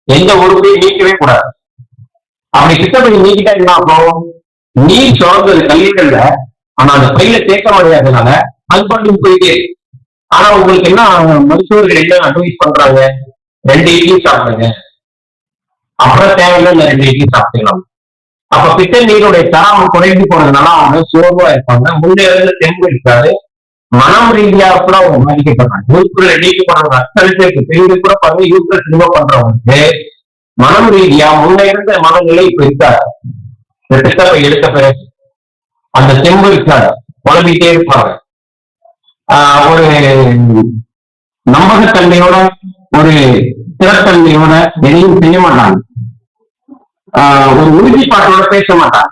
எந்த உறுப்பையும் நீக்கவே கூடாது. அப்படி பித்தப்பையை நீக்கிட்டா என்ன ஆகும்? நீர் சுரந்தது கல்லீரல்ல, ஆனா அந்த பையில தேக்க முடியாததுனால அது பண்ணி போயிட்டே. ஆனா உங்களுக்கு என்ன மருத்துவர்கள் என்ன அட்வைஸ் பண்றாங்க? 2 இட்லி சாப்பிடுங்க, அப்புறம் தேவையில்லை 2 இட்லி சாப்பிட்டுக்கலாம். அப்ப பித்த நீருடைய தரம் குறைந்து போனதுனால அவங்க சோர்வா இருப்பாங்க, முன்னேறது தெம்பு இருக்காது, மனம் ரீதியா கூட அவங்க பாதிக்கப்படுறாங்க. யூட்ரஸ் நீக்கப்படுறவங்க அத்தனை பெண்கள் கூட பாருங்க, யூட்ரஸ் ரிமூவ் பண்றவங்களுக்கு மனம் ரீதியா முன்ன இருந்த மனநிலை இப்ப இருக்காது. பித்தப்பை எடுத்த பிறகு அந்த தெம்பு இருக்காது, குழம்பிட்டே இருப்பாங்க. ஒரு நம்பகத்தன்மையோட ஒரு திறத்தன்மையோட எதையும் செய்ய மாட்டாங்க. ஒரு உறுதிப்பாட்டோட பேச மாட்டாங்க.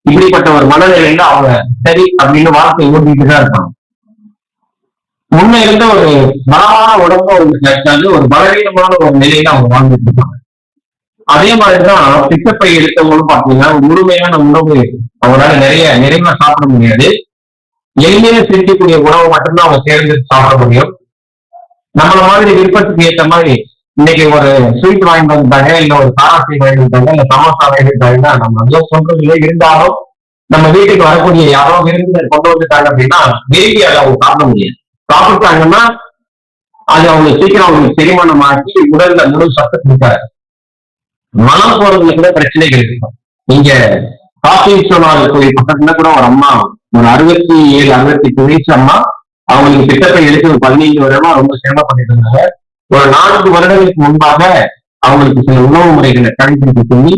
இப்படிப்பட்ட ஒரு மனநிலையில அவங்க சரி அப்படின்னு வார்த்தை ஓடிட்டுதான் இருப்பாங்க. முன்ன இருந்த ஒரு பலமான உடம்பு அவங்களுக்கு கிடைக்காது, ஒரு பலவீனமான ஒரு நிலையில அவங்க வாழ்ந்துட்டு இருப்பாங்க. அதே மாதிரிதான் பித்தப்பை எடுத்தவங்களும் பாத்தீங்கன்னா முழுமையான உணவு அவங்களால நிறைவா சாப்பிட முடியாது. எளிமையில சிரிக்கக்கூடிய உணவு மட்டும்தான் அவங்க சேர்ந்து சாப்பிட முடியும். நம்மள மாதிரி விருப்பத்துக்கு ஏற்ற மாதிரி இன்னைக்கு ஒரு ஸ்வீட் வாங்கி வந்துட்டாங்க, இல்ல ஒரு காராசி வாங்கி வந்துட்டாங்க, இல்ல சமோசா வாங்கி வந்துட்டாங்கன்னா நம்ம நல்லா சொல்றது இல்லை. இருந்தாலும் நம்ம வீட்டுக்கு வரக்கூடிய யாரோ விருந்தினர் கொண்டு வந்துட்டாங்க அப்படின்னா விரும்பி அதை அவங்க சாப்பிட முடியாது. சாப்பிட்டாங்கன்னா அது அவங்களுக்கு சீக்கிரம் அவங்களுக்கு செரிமானம் ஆக்கி உடல்ல முழு சத்து கொடுக்காது. மனம் போறதுல கூட பிரச்சனைகள் இருக்கும். நீங்க காசி விஸ்வநாதர் கோயில் பக்கத்துல கூட ஒரு அம்மா ஒரு 67, 68 வயசு அம்மா, அவங்களுக்கு பித்தப்பை எடுத்து ஒரு 15 வருடமா ரொம்ப சிரமப்பட்டு இருந்தாங்க. ஒரு 4 வருடங்களுக்கு முன்பாக அவங்களுக்கு சில உணவு முறைகளை கடைபிடிக்க சொல்லி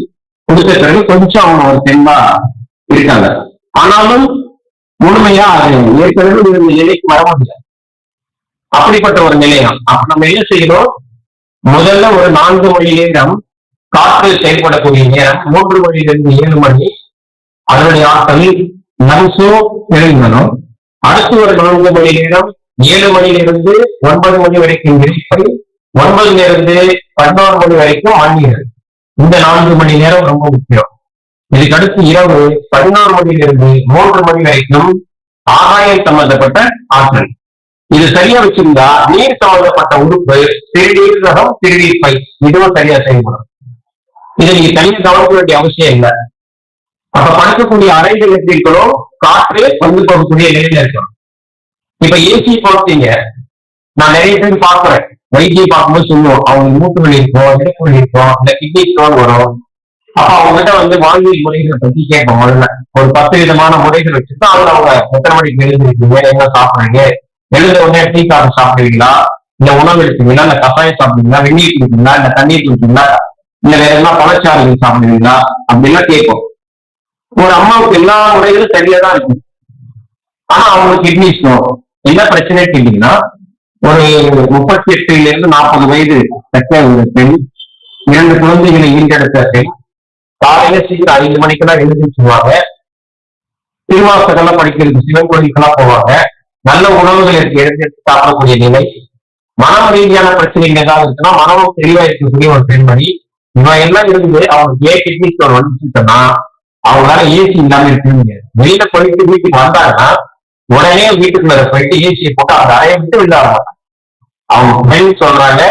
கொடுத்த பிறகு கொஞ்சம் அவங்க ஒரு தெம்பா இருக்காங்க. ஆனாலும் முழுமையா அது ஏற்கனவே இருந்த நிலைக்கு வர முடியாது. அப்படிப்பட்ட ஒரு நிலையம். அப்ப நம்ம என்ன செய்யணும்? முதல்ல ஒரு 4 மணி நேரம் காற்று செயல்படக்கூடிய நேரம், 3 மணியிலிருந்து 7 மணி அதனுடைய ஆற்றல் நம்சும் தெளிவனும். அடுத்து ஒரு 4 மணி நேரம் 7 மணியிலிருந்து 9 மணி வரைக்கும் இறைப்பை, 9 இருந்து 11 மணி வரைக்கும் ஆன்மீகம். இந்த 4 மணி நேரம் ரொம்ப முக்கியம். இதுக்கு அடுத்து இரவு 11 மணியிலிருந்து 3 மணி வரைக்கும் ஆகாயம் சம்பந்தப்பட்ட ஆற்றல். இது சரியா வச்சிருந்தா நீர் சம்பந்தப்பட்ட உறுப்பு சிறுநீர் ரகம் சிறுநீர் பை இதுவும் சரியா செயல்படும். இதை நீங்க தனியாக கவனிக்க வேண்டிய அவசியம் இல்லை. அப்ப படுக்கக்கூடிய அறைகள் எப்படி இருக்கணும், காற்று வந்து போகக்கூடிய நிலையில இருக்கணும். இப்ப ஏசி பார்த்தீங்க, நான் நிறைய பேர் பாக்குறேன், வைத்தியம் பார்க்கும்போது சொல்லுவோம் அவங்க மூட்டு வலி இருக்கும், இடுப்பு வலி இருக்கும், இந்த கிட்னி ஸ்டோன் வரும். அப்ப அவங்ககிட்ட வந்து வாழ்வியல் முறைகளை பத்தி கேட்போம். முதல்ல ஒரு 10 விதமான முறைகள் வச்சுட்டு அவங்க எத்தனை மணிக்கு எழுந்திருக்கீங்க, என்ன சாப்பிடுறீங்க, எழுத உடனே டீ காஃபி சாப்பிடுவீங்களா, இல்ல உணவு எடுத்துவீங்களா, இல்ல கஷாயம் சாப்பிடுவீங்களா, வெந்நீர் குடிப்பீங்களா, இல்ல தண்ணீர் குடிப்பீங்களா, இல்ல வேற எல்லாம் பழச்சாறுகள் சாப்பிடுவீங்களா அப்படின்லாம் கேட்போம். ஒரு அம்மாவுக்கு எல்லா முறைகளும் சரியா தான் இருக்கும். ஆனா அவங்களுக்கு கிட்னி ஸ்டோன் என்ன பிரச்சனை கேட்டீங்கன்னா, ஒரு 38 to 40 வயது பெண், 2 குழந்தைகளை ஈண்டெடுத்த பெண், காலையில சீக்கிரம் 5 மணிக்கெல்லாம் எழுந்திருச்சுவாங்க, திருவாசகெல்லாம் படிக்கிறது, சிவன் கோயிலுக்கெல்லாம் போவாங்க, நல்ல உணவுகள் எடுத்து சாப்பிடக்கூடிய நிலை. மன ரீதியான பிரச்சனைகள் ஏதாவது இருக்குன்னா மனமும் தெளிவா இருக்கக்கூடிய ஒரு பெண்மணி. இவன் எல்லாம் இருந்து அவங்களுக்கு ஏன் கிட்னி ஸ்டோன் வந்துச்சுன்னா அவங்களால ஏசி இல்லாம இருக்க முடியாது. வெளியில போயிட்டு வீட்டுக்கு வந்தாங்கன்னா உடனே வீட்டுக்குள்ள போயிட்டு ஏசியை போட்டு அந்த அறையை விட்டு விளையாட அவங்க பெண் சொல்றாங்க,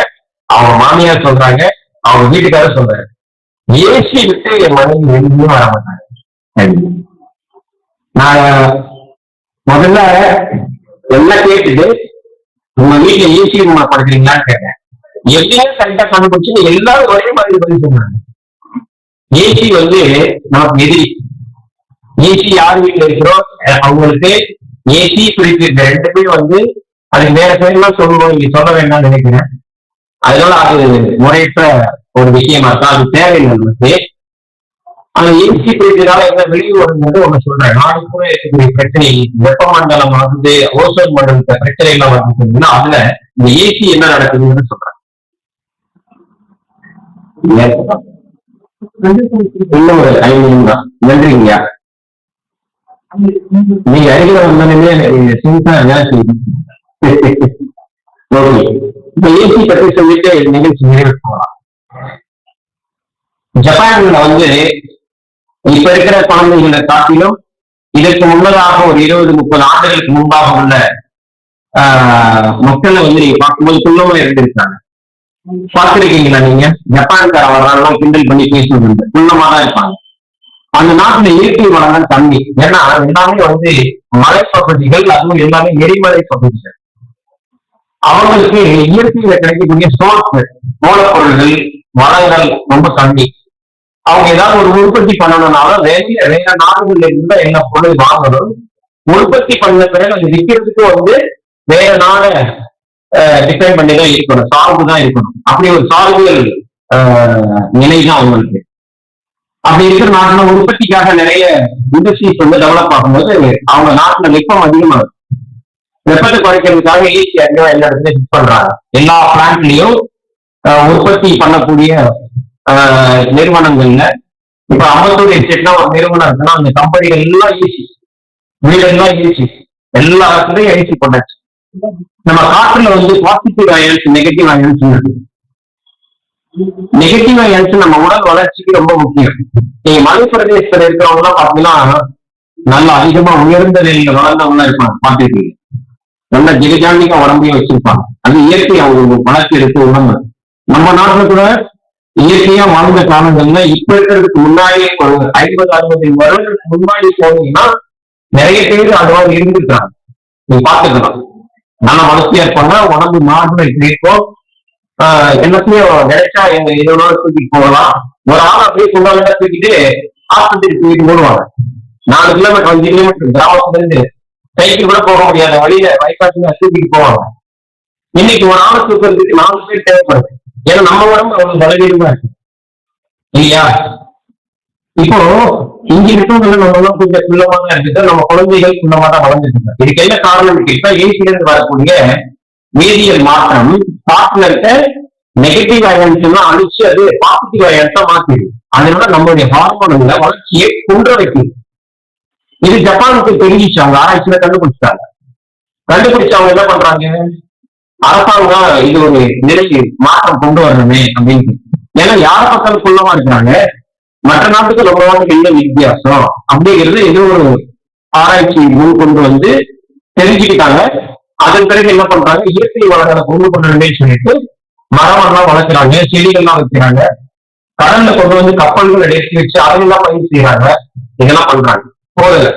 அவங்க மாமியார் சொல்றாங்க, அவங்க வீட்டுக்காரர் சொல்றாங்க, ஏசி விட்டு என் மனைவி வெளியே வர மாட்டாங்க. நான் முதல்ல எல்லாம் கேட்டுட்டு உங்க வீட்டுல ஏசி ரூம்ல படுக்கிறீங்களான்னு கேட்டேன். எப்படியே கரெக்டா கண்டுபிடிச்சு எல்லாரும் ஒரே மாதிரி பதில் சொன்னாங்க. ஏசி வந்து நமக்கு எதிரி. ஏசி யார் வீட்டுல இருக்கிறோம் அவங்களுக்கு ஏசி பிடிச்சிருக்க 2 பேரும் வந்து அதுக்கு வேற பேர்லாம் சொல்லுவோம், இங்க சொல்ல வேண்டாம்னு நினைக்கிறேன். அதனால அது முறையற்ற ஒரு விஷயமா இருக்கா, அது தேவையில்லை நமக்கு. அந்த ஏசி பிடிச்சதால என்ன வெளியூர் வரும்போது ஒண்ணு சொல்றேன், நாடு கூட இருக்கக்கூடிய பிரச்சனை வெப்பமண்டலம் வந்து ஓசோன் மண்டலத்தை பிரச்சனை எல்லாம் வந்து அதுல இந்த ஏசி என்ன நடக்குதுன்னு சொல்றேன். இன்னும் ஒரு 5 நிமிடம் தான். நன்றிங்க. நீங்க அருகில வந்தோடனே ஓகே, இப்ப ஏசி பற்றி சொல்லிட்டு நிகழ்ச்சி நிறைவு போகலாம். ஜப்பான்ல வந்து இப்ப இருக்கிற குழந்தைகளை காட்டிலும் இதற்கு முன்னதாக ஒரு 20-30 ஆண்டுகளுக்கு முன்பாக உள்ள மக்களை வந்து நீங்க பார்க்கும்போது குள்ளமா இருந்திருக்காங்க. பார்த்திருக்கீங்களா நீங்க? ஜப்பான்கார வர்றாங்க கிண்டல் பண்ணி பேசுவது குள்ளமா தான் இருப்பாங்க. அந்த நாட்டுல இயற்கை வளங்கள் கம்மி. ஏன்னா எல்லாமே வந்து மலைப்பகுதிகள், அதுவும் எல்லாமே எரிமலை பகுதிகள். அவங்களுக்கு இயற்கையில கிடைக்கக்கூடிய சோர்ஸ் மூலப்பொருள்கள் வளங்கள் ரொம்ப கம்மி. அவங்க ஏதாவது ஒரு உற்பத்தி பண்ணணும்னாலும் வேற நாடுகள்ல இருந்து என்ன பொருள் வாங்கணும், உற்பத்தி பண்ண பிறகு அது விற்கிறதுக்கு வந்து வேற நாடை டிபெண்ட் பண்ணி தான் இருக்கணும், சார்பு தான் இருக்கணும். அப்படி ஒரு சார்புகள் நிலைதான் அவங்களுக்கு. அப்படி இருக்கிற நாட்டுல உற்பத்திக்காக நிறைய இண்டஸ்ட்ரீஸ் வந்து டெவலப் ஆகும்போது அவங்க நாட்டுல வெப்பம் அதிகமாகும். வெப்பத்தை குறைக்கிறதுக்காக ஏசி அதிகமா எல்லா இடத்துலயும் ஃபிக்ஸ் பண்றாங்க. எல்லா பிளான்ட்லயும் உற்பத்தி பண்ணக்கூடிய நிறுவனங்கள்ல இப்ப அம்பத்தூர் எஸ்டேட்னா ஒரு நிறுவனம் இருக்குன்னா அந்த கம்பெனிகள் எல்லாம் ஏசி, வீடெல்லாம் ஏசி, எல்லா இடத்துலயும் ஏசி பண்ணாச்சு. நம்ம காற்றுல வந்து பாசிட்டிவ் அயன்ஸ், நெகட்டிவ் அயன்ஸ் இருக்கு. நெகட்டிவ் அயன்ஸ் நம்ம உடல் வளர்ச்சிக்கு ரொம்ப முக்கியம். நீங்க மலை பிரதேசத்துல இருக்கிறவங்க எல்லாம் பாத்தீங்கன்னா நல்லா அதிகமா உயர்ந்த நிலையில வளர்ந்தவங்க இருப்பாங்க, பாத்துருக்கீங்க. நல்ல ஜெகஜாண்டிக்கா உடம்பையும் வச்சிருப்பாங்க. அது இயற்கை அவங்க வளர்ச்சி எடுத்து உடம்பு. நம்ம நாட்டுல கூட இயற்கையா வாழ்ந்த காலங்கள்ல இப்ப இருக்கிறதுக்கு முன்னாடி ஒரு 50-60 வருடங்களுக்கு முன்னாடி போனீங்கன்னா நிறைய பேர் அதுவாக இருந்துருக்காங்க. நீங்க பாத்துக்கலாம். நல்லா வளர்ச்சியா இருப்பாங்க, உடம்பு மாறுபட இருக்கும். எல்லாத்தையும் நினைச்சா எங்க 20 நாள் தூக்கிட்டு போகலாம். ஒரு ஆள் அப்படியே சொன்னாங்க தூக்கிட்டு ஆஸ்பத்திரி தூக்கிட்டு போடுவாங்க. 4 கிலோமீட்டர் 5 கிலோமீட்டர் கிராமத்துல இருந்து சைக்கிள் கூட போக முடியாத வழியில பைபாஸ்ல தூக்கிட்டு போவாங்க. இன்னைக்கு ஒரு ஆளை தூக்கிறதுக்கு 4 பேர் தேவைப்படுது. ஏன்னா நம்ம உடம்பு அவ்வளவு பலவீனமா இருக்கு இல்லையா? இப்போ இங்க இருக்கவங்க நம்ம எல்லாம் கொஞ்சம் குள்ளமா தான் இருக்குது, நம்ம குழந்தைகள் குள்ளமா தான் வளர்ந்துட்டு இருக்காங்க. இதுக்கு என்ன காரணம் கேட்டா ஏசில இருந்து வரக்கூடிய வேதியியல் மாற்றம் காற்றுல இருக்க நெகட்டிவ் அயன்ஸ் எல்லாம் அழிச்சு அது பாசிட்டிவ் அயன்ஸா மாத்திடுது. அதனால நம்மளுடைய ஹார்மோன்ல வளர்ச்சியை குன்ற வைக்குது. இது ஜப்பானுக்கு தெரிஞ்சிச்சு, அவங்க ஆராய்ச்சியில கண்டுபிடிச்சாங்க. கண்டுபிடிச்சவங்க என்ன பண்றாங்க, அரசாங்கம் இது ஒரு நிலைக்கு மாற்றம் கொண்டு வரணுமே அப்படின்னு. ஏன்னா யார பக்கம் குள்ளமா இருக்கிறாங்க, மற்ற நாட்டுக்கு நம்ம நாட்டுக்கு என்ன வித்தியாசம் அப்படிங்கிறது ஏதோ ஒரு ஆராய்ச்சி முன் கொண்டு வந்து தெரிஞ்சுக்கிட்டாங்க. அதன் பிறகு என்ன பண்றாங்க, இயற்கை வளங்களை கொண்டு பண்ணணுமே சொல்லிட்டு மரமெல்லாம் வளர்க்குறாங்க, செடிகள்லாம் வைக்கிறாங்க, கடல்ல கொண்டு வந்து கப்பல்கள் எடுத்து வச்சு அதெல்லாம் பயிர் செய்யறாங்க, இதெல்லாம் பண்றாங்க. போதல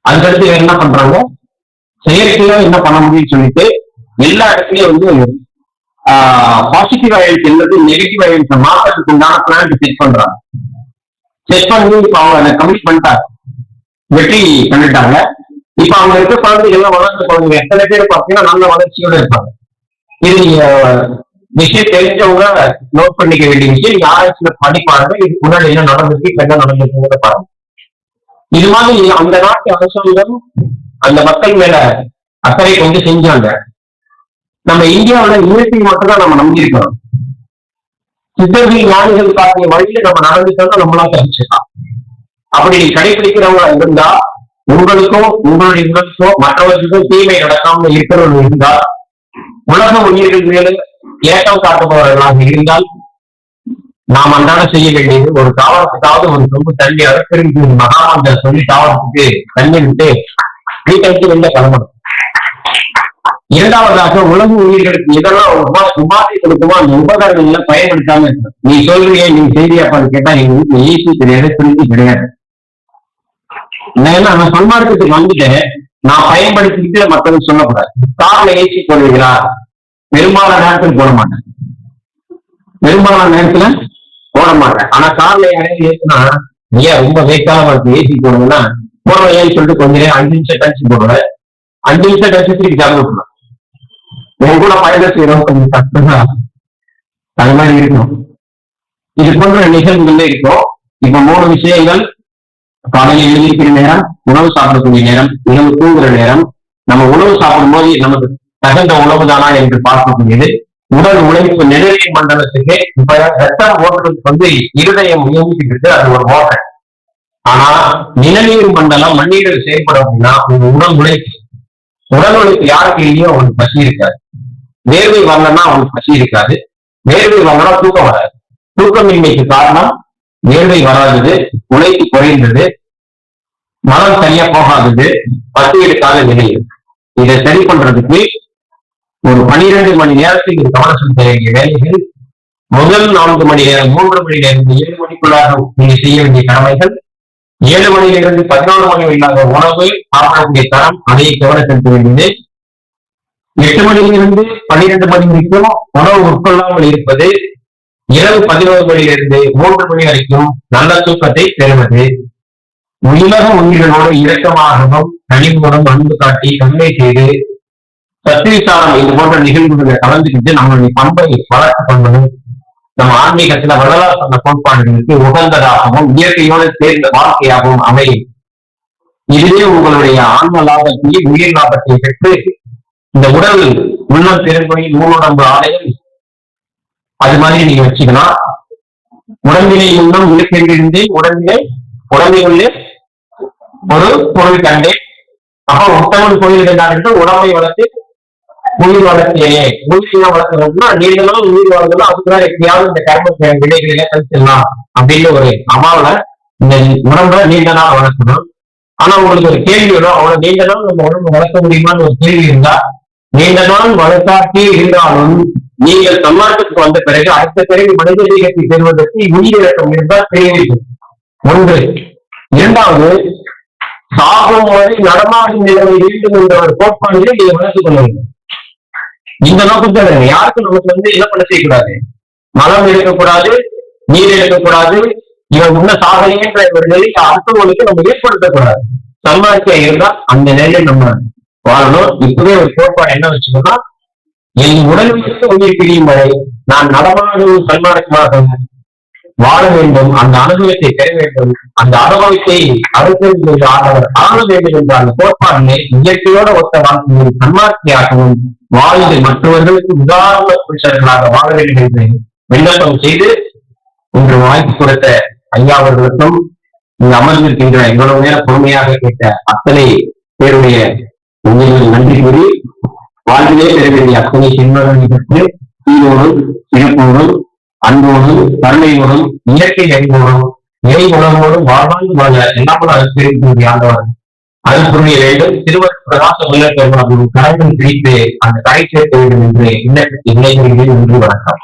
அதுக்கடுத்து என்ன பண்றாங்க, செயற்கையா என்ன பண்ண முடியும்னு சொல்லிட்டு எல்லா இடத்துலயும் வந்து பாசிட்டிவ் அயல்ஸ் அல்லது நெகட்டிவ் அயல்ஸ் மாற்றத்துக்கு உண்டான பிளான் செட் பண்றாங்க. செட் பண்ணி இப்ப அவங்க அதை கம்ப்ளீட் பண்ணிட்டாங்க, வெற்றி பண்ணிட்டாங்க. இப்ப அவங்க இருக்க குழந்தைகள் எல்லாம் வளர்ந்த குழந்தைங்க எத்தனை பேர் பார்த்தீங்கன்னா நல்ல வளர்ச்சியோட இருப்பாங்க. இது நீங்க விஷயம் தெரிஞ்சவங்க நோட் பண்ணிக்க வேண்டிய விஷயம். நீங்க ஆராய்ச்சியில படிப்பாருங்க, இதுக்கு முன்னாடி என்ன நடந்திருக்கு, இப்ப என்ன நடந்திருக்குங்கிறத பாருங்க. இது மாதிரி அந்த நாட்டு அரசாங்கம் அந்த மக்கள் மேல அக்கறை கொண்டு செஞ்சாங்க. நம்ம இந்தியாவில இயற்கை மட்டும் தான் நம்ம நம்பியிருக்கிறோம். சித்தர்கள் ஞானிகள் காட்டிய வழியில நம்ம நடந்துட்டோம்னா நம்மளா தெரிஞ்சுக்கலாம். அப்படி கடைபிடிக்கிறவங்க இருந்தா உங்களுக்கும் உங்களுடைய உங்களுக்கும் மற்றவர்களுக்கும் தீமை நடக்காம இருக்கிறவர்கள் இருந்தால், உலக உயிர்கள் மேலும் ஏற்றம் காட்டுபவர்களாக இருந்தால், நாம் அன்றாட செய்ய வேண்டியது ஒரு தாவரத்துக்காவது ஒரு சொம்பு தண்ணி அறுப்பிருந்து மகாமந்த சொல்லி தாவரத்துக்கு தண்ணி விட்டு வீட்டை விட்டு வெளில கிளம்பணும். இரண்டாவதாக உலக உயிர்களுக்கு இதெல்லாம் உபாதை கொடுக்குமோ அந்த உபகரணங்களை பயன்படுத்தாம இருக்கணும். நீ சொல்றியே, நீ செய்தியாப்பான்னு கேட்டா எங்க வீட்டுல ஏசி கிடையாது, திருச்சி கிடையாது. நான் சன்மார்க்கத்துக்கு வந்துட்டேன், நான் பயன்படுத்திக்கிட்டு மற்றவங்க சொல்லக்கூடாது. கார்ல ஏசி போடுவீங்களா? பெரும்பாலான நேரத்தில் போட மாட்டேன், பெரும்பாலான நேரத்துல போட மாட்டேன். ஆனா கார்ல யாரையும் ஏசுனா, ஐயா ரொம்ப வேக்காலமா இருக்கு ஏசி போடுங்கன்னா போடுவேன். ஏன்னு சொல்லிட்டு கொஞ்ச நேரம் 5 நிமிஷம் கழிச்சு போடுவேன். 5 நிமிஷம் கழிச்சு திருப்பி கலந்து விட்டுருவேன். என் கூட பயணம் செய்யறோம், கொஞ்சம் கஷ்டம்தான், அது மாதிரி இருக்கும். இது போன்ற நிகழ்வுகள்ல இருக்கும். இப்ப 3 விஷயங்கள்: காலையில் எழுந்திருக்கிற நேரம், உணவு சாப்பிடக்கூடிய நேரம், இரவு தூங்குற நேரம். நம்ம உணவு சாப்பிடும் போது நமக்கு தகுந்த உணவு தானா என்று பார்க்கக்கூடியது. உடல் உழைப்பு நிழலை மண்டலத்துக்கு இப்ப ரத்தம் ஓட்டுறதுக்கு வந்து இருதயம் இயங்கிட்டு அது ஒரு ஓட்டை. ஆனா நிலநீர் மண்டலம் மண்ணீரல் செயல்படும் அப்படின்னா உங்க உடல் உழைப்பு யாருக்கு இல்லையோ அவனுக்கு பசி இருக்காது. வேர்வை வரலன்னா அவனுக்கு பசி இருக்காது. வேர்வை வரலன்னா தூக்கம் வராது. தூக்கமின்மைக்கு காரணம் வேர்வை வராதது, உழைப்பு குறைந்தது, மனம் சரியா போகாதது, பசி எடுக்காத நிலை. இதை சரி பண்றதுக்கு ஒரு 12 மணி நேரத்துக்கு கவனம் செலுத்த வேண்டிய வேலைகள். முதல் 4 மணி நேரம், 3 மணி நேரம் 7 மணிக்குள்ளாக நீங்க செய்ய வேண்டிய கடமைகள். 7 மணியிலிருந்து 11 மணி இல்லாத உணவு சாப்பிடக்கூடிய தரம், அதை கவனம் செலுத்த வேண்டியது. 8 மணியிலிருந்து 12 மணி வரைக்கும் உணவு உட்கொள்ளாமல் இருப்பது. இரவு 11 மணியிலிருந்து 3 மணி வரைக்கும் நல்ல தூக்கத்தை பெறுவது. உலக உயிர்களோடு இரக்கமாகவும் கனிவோடும் அன்பு காட்டி நன்மை செய்து சத்திவிசாரம் இது போன்ற நிகழ்வுகளை கலந்துக்கிட்டு நம்மளுடைய பண்பை வளர்த்து கொள்வதும் நம்ம ஆன்மீகத்துல வள்ளலார் சொன்ன கோட்பாடுகளுக்கு உகந்ததாகவும் இயற்கையோடு சேர்ந்த வாழ்க்கையாகவும் அமையும். இதுவே உங்களுடைய ஆன்ம லாபத்தையும் உயிர் லாபத்தை பெற்று இந்த உடல் உள்ளம் பெருங்கோயில் ஊனுடம்பு ஆலயம் அது மாதிரி நீங்க வச்சுக்கலாம். உடம்பினை இன்னும் இழுக்கின்றே உடம்பினுள்ளே ஒரு பொருள் கண்டேன். அப்ப உத்தமன் கோயில் என்று உடம்பை வளர்த்து உயிர் வளர்ச்சியே. உயிரை வளர்க்கணும்னா நீண்ட நாள் உயிர் வளர்க்கணும், அதுக்குதான் எப்படியாவது இந்த கர்ம விடைகளில கழிச்சிடலாம் அப்படின்னு ஒரு அம்மாவில இந்த உடம்பை நீண்ட நாள் வளர்க்கணும். ஆனா உங்களுக்கு ஒரு கேள்வி வரும், அவ்வளவு நீண்ட நாள் நம்ம உடம்பு வளர்க்க முடியுமான்னு ஒரு கேள்வி இருந்தா, நீண்ட நாள் வளர்க்காட்டி இருந்தாலும் நீங்கள் சன்மார்க்கத்துக்கு வந்த பிறகு அடுத்த பிறகு மனித தேகத்தை பெறுவதற்கு உயிரிழக்கம் இருந்தால் தெரிவிக்கும். ஒன்று. இரண்டாவது, சாகும் வரை நடமாடும் நிலைமை வேண்டும் என்ற ஒரு கோட்பாடுகளை நீங்க வளர்த்துக் கொள்ள வேண்டும். இந்த நோக்கத்தை யாருக்கும் நமக்கு வந்து என்ன பண்ண செய்யக்கூடாது, மலம் எடுக்கக்கூடாது, நீர் எடுக்கக்கூடாது, இவன் முன்ன சாதனைன்ற ஒரு நிலையை அடுத்தவங்களுக்கு நம்ம ஏற்படுத்தக்கூடாது. சன்மார்க்கியா இருந்தா அந்த நிலையை நம்ம வாழணும். இப்பவே ஒரு கோட்பாடு என்ன வச்சுக்கோன்னா, என் உடலுக்கு உயிர் பிரியும் வரை நான் நடமாடும் சன்மார்க்கமாக வாழ வேண்டும், அந்த அனுபவத்தை பெற வேண்டும், அந்த அனுபவத்தை அடுத்த ஆடவர் ஆள வேண்டும் என்ற அந்த கோட்பாடுகளை இயற்கையோட ஒத்த வாழ்க்கையை சன்மார்க்கியாகவும் வாழ்ந்து மற்றவர்களுக்கு உதாரண புருஷர்களாக வாழ வேண்டும் என்று விண்ணப்பம் செய்து இன்று வாய்ப்பு கொடுத்த ஐயா அவர்களுக்கும் இங்கு அமர்ந்திருக்கின்ற இவ்வளவு நேரம் பொறுமையாக கேட்ட அத்தனை பேருடைய உங்களில் நன்றி கூறி வாழ்விலே பெற வேண்டிய அத்தனை செல்வர்களுக்கு சீரோடும் சிறப்போடும் அன்போடும் கருணையோடும் இயற்கை அறிவோடும் இறை உணர்வோடும் வாழ்வாங்கு வாழ எல்லாமே ஆண்டவர் புரிய வேண்டும். திருவர் பிரகாச வல்லல் பெருமாள் கரங்கள் பிடித்து அந்த கரை சேர்க்க வேண்டும் என்று இன்னைக்கு இணைகளில் ஒன்று. வணக்கம்.